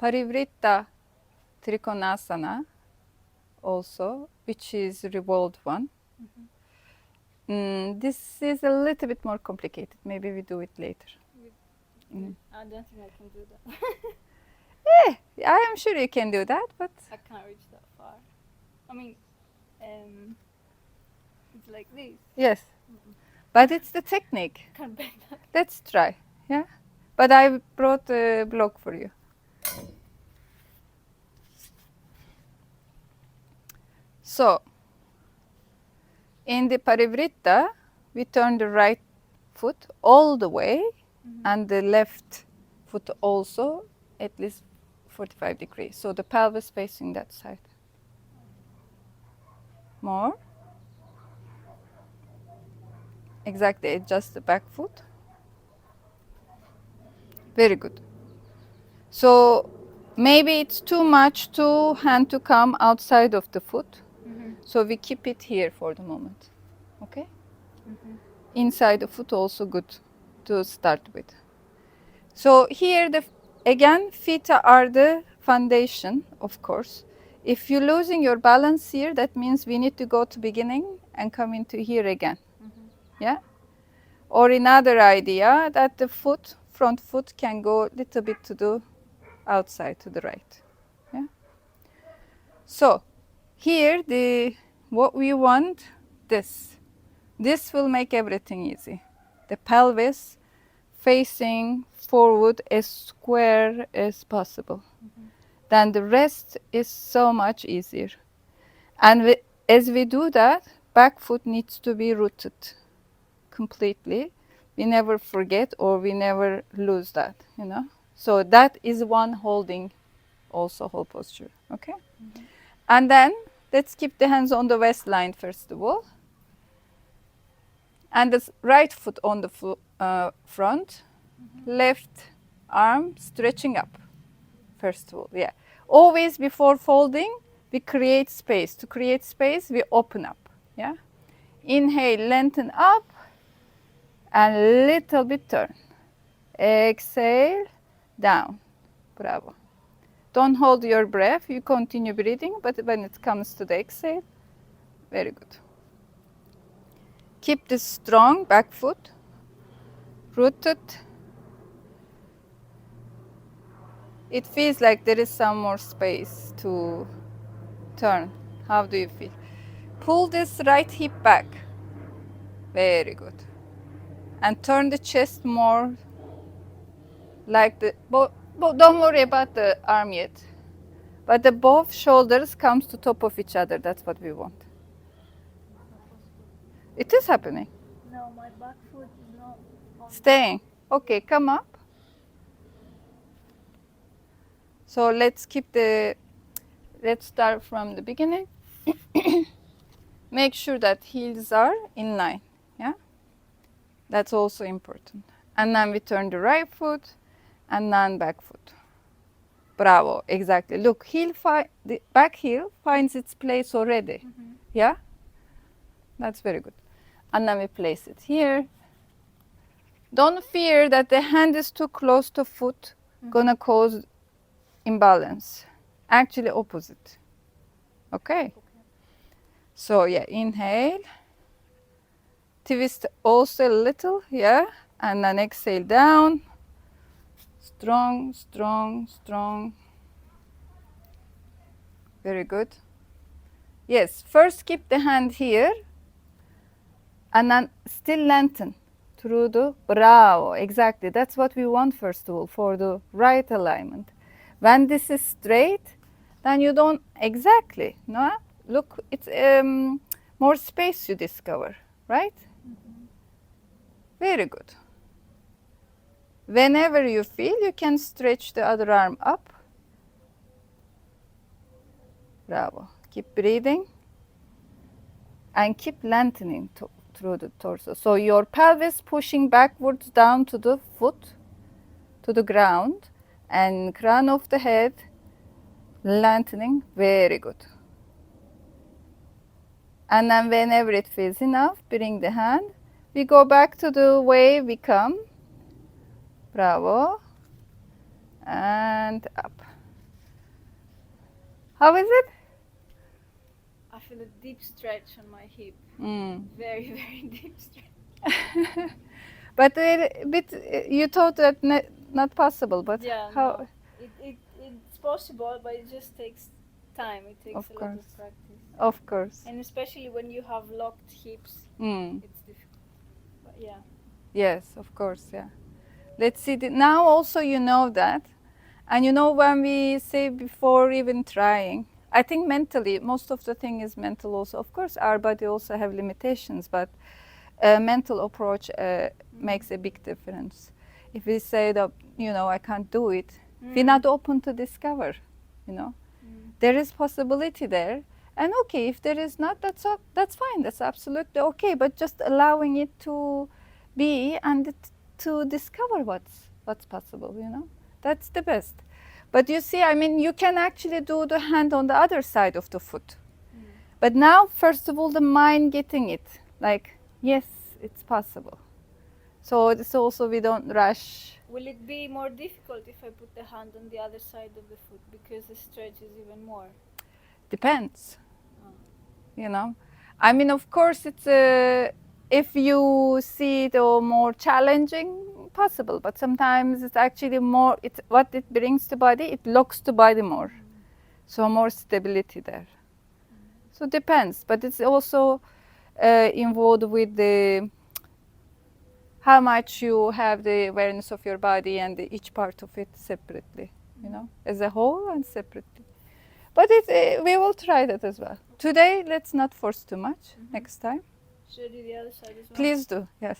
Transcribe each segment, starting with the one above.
Parivrtta Trikonasana also, which is revolved one. This is a little bit more complicated. Maybe we do it later. I don't think I can do that. I am sure you can do that, but I can't reach that far. I mean, it's like this. yes. But it's the technique. Can't bend that. Let's try. Yeah. But I brought a block for you. So, in the Parivrtta, we turn the right foot all the way and the left foot also at least 45 degrees. So the pelvis facing that side. More. Exactly, adjust the back foot. Very good. So maybe it's too much to hand to come outside of the foot. So we keep it here for the moment. Okay? Inside the foot also good to start with. So here again feet are the foundation, of course. If you're losing your balance here, that means we need to go to beginning and come into here again. Yeah? Or another idea that the front foot can go a little bit to the outside, to the right. Yeah? So here what we want, this will make everything easy. The pelvis facing forward as square as possible. Then the rest is so much easier. And as we do that, back foot needs to be rooted completely. We never forget or we never lose that, you know. So that is one holding also whole posture, okay? And then let's keep the hands on the waistline first of all. And the right foot on the front, left arm stretching up, first of all, yeah. Always before folding, we create space. To create space, we open up, yeah. Inhale, lengthen up, and little bit turn. Exhale, down. Bravo. Don't hold your breath, you continue breathing, but when it comes to the exhale, very good. Keep this strong back foot, rooted. It feels like there is some more space to turn. How do you feel? Pull this right hip back. Very good. And turn the chest more like don't worry about the arm yet. But the both shoulders comes to top of each other. That's what we want. It is happening. No, my back foot is not Staying. Okay, come up. So let's start from the beginning. Make sure that heels are in line. Yeah? That's also important. And then we turn the right foot and then back foot. Bravo, exactly. Look, the back heel finds its place already. Yeah? That's very good. And then we place it here. Don't fear that the hand is too close to foot, gonna cause imbalance. Actually opposite. Okay? So yeah, inhale. Twist also a little, yeah? And then exhale down. Strong, strong, strong. Very good. Yes, first keep the hand here. And then still lengthen through the bravo. Exactly, that's what we want first of all for the right alignment. When this is straight, then you don't, exactly, no? Look, it's more space you discover, right? Very good. Whenever you feel, you can stretch the other arm up. Bravo. Keep breathing. And keep lengthening through the torso. So your pelvis pushing backwards down to the foot, to the ground, and crown of the head lengthening. Very good. And then whenever it feels enough, bring the hand. We go back to the way we come. Bravo. And up. How is it? I feel a deep stretch on my hip. Mm. Very, very deep stretch. But you thought that not possible, but Yeah, how? no. It's possible, but it just takes time. It takes Of a lot course. of practice. Of course. And especially when you have locked hips, Mm. it's difficult. But yeah. Yes, of course, yeah. Let's see. Now also you know that. And you know when we say before even trying, I think mentally, most of the thing is mental also. Of course, our body also have limitations, but a mental approach makes a big difference. If we say that, you know, I can't do it, we're not open to discover, you know. There is possibility there. And okay, if there is not, that's fine. That's absolutely okay. But just allowing it to be and to discover what's possible, you know, that's the best. But you see, I mean, you can actually do the hand on the other side of the foot. But now, first of all, the mind getting it, like, yes, it's possible. So it's also we don't rush. Will it be more difficult if I put the hand on the other side of the foot because the stretch is even more? Depends. You know, I mean, of course, it's if you see it more challenging, possible. But sometimes it's actually more. It's what it brings to body. It locks the body more, so more stability there. So depends, but it's also involved with the how much you have the awareness of your body and each part of it separately, you know, as a whole and separately. But we will try that as well. Today, let's not force too much. Next time. Should I do the other side as well? Please do, yes.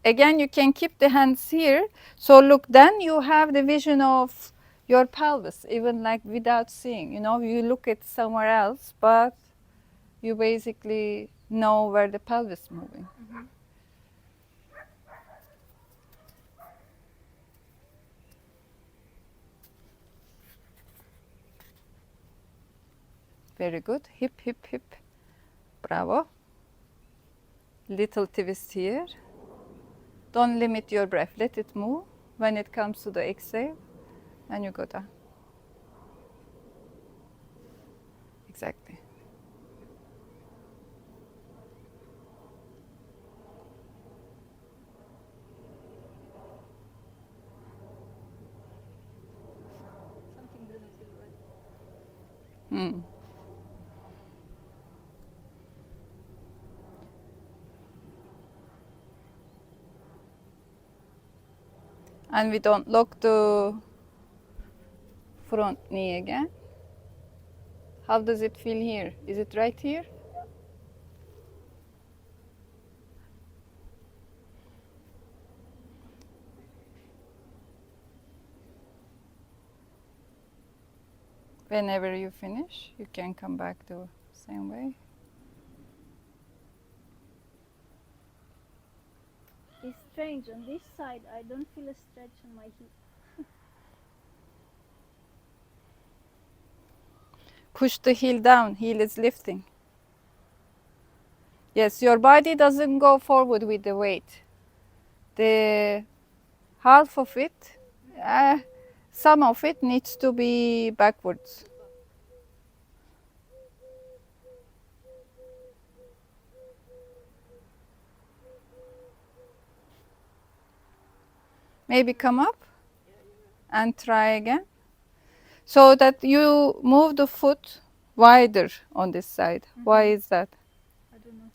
Again, you can keep the hands here. So look, then you have the vision of your pelvis, even like without seeing. You know, you look at somewhere else, but you basically know where the pelvis is moving. Very good. Hip, hip, hip. Bravo. Little twist here. Don't limit your breath. Let it move. When it comes to the exhale, and you go down. Exactly. Something doesn't feel right. Hmm. And we don't lock the front knee again. How does it feel here? Is it right here? Whenever you finish, you can come back the same way. It's strange. On this side, I don't feel a stretch on my hip. Push the heel down. Heel is lifting. Yes, your body doesn't go forward with the weight. The half of it, some of it needs to be backwards. Maybe come up and try again. So that you move the foot wider on this side. Why is that? I don't know.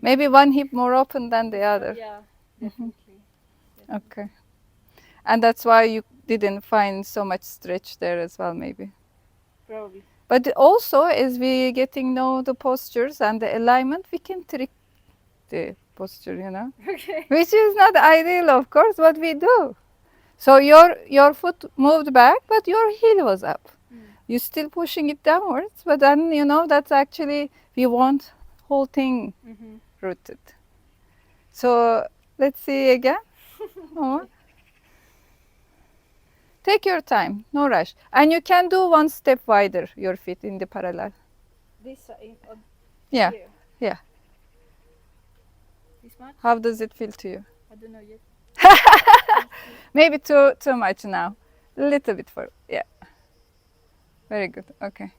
Maybe one hip more open than the other. Yeah, definitely. Okay. And that's why you didn't find so much stretch there as well, maybe. Probably. But also, as we getting know the postures and the alignment, we can trick the posture, you know. Okay. Which is not ideal, of course, but we do. So your foot moved back, but your heel was up. You're still pushing it downwards, but then you know that's actually we want whole thing rooted. So let's see again. Oh. Take your time, no rush, and you can do one step wider your feet in the parallel. This side. Yeah, Here. yeah. This much? How does it feel to you? I don't know yet. Maybe too much now. A little bit for, yeah. Very good. Okay.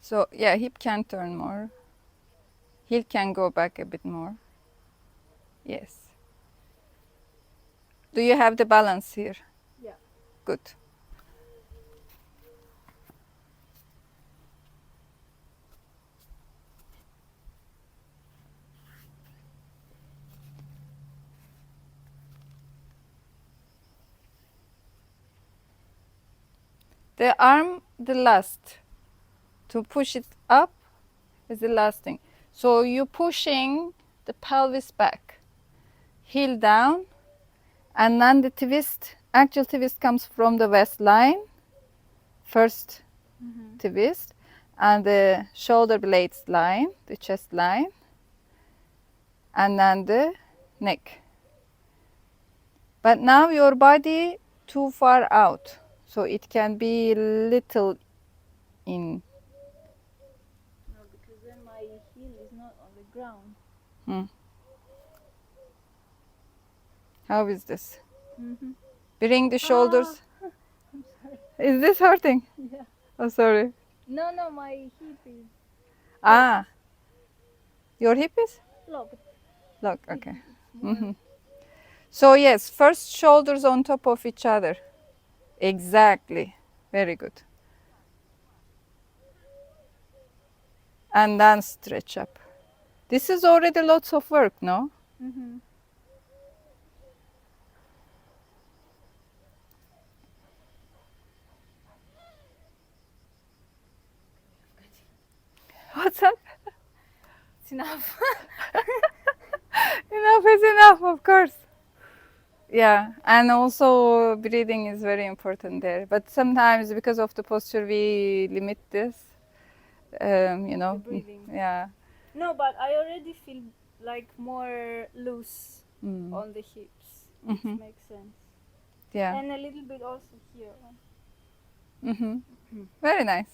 So yeah, hip can turn more. Heel can go back a bit more. Yes. Do you have the balance here? Yeah. Good. The arm, the last. To push it up is the last thing. So you're pushing the pelvis back, heel down, and then the twist, actual twist comes from the waistline, first twist, and the shoulder blades line, the chest line, and then the neck. But now your body too far out, so it can be little in. No, because then my heel is not on the ground. How is this? Mm-hmm. Bring the shoulders. I'm sorry. Is this hurting? Yeah. Oh, sorry. No, my hip is Ah, your hip is? locked. Look, okay. It's more So yes, first shoulders on top of each other. Exactly. Very good. And then stretch up. This is already lots of work, no? Mm-hmm. What's up? It's enough. Enough is enough, of course. Yeah, and also breathing is very important there. But sometimes because of the posture, we limit this. You know. The breathing. Yeah. No, but I already feel like more loose on the hips, which makes sense. Yeah. And a little bit also here. Very nice.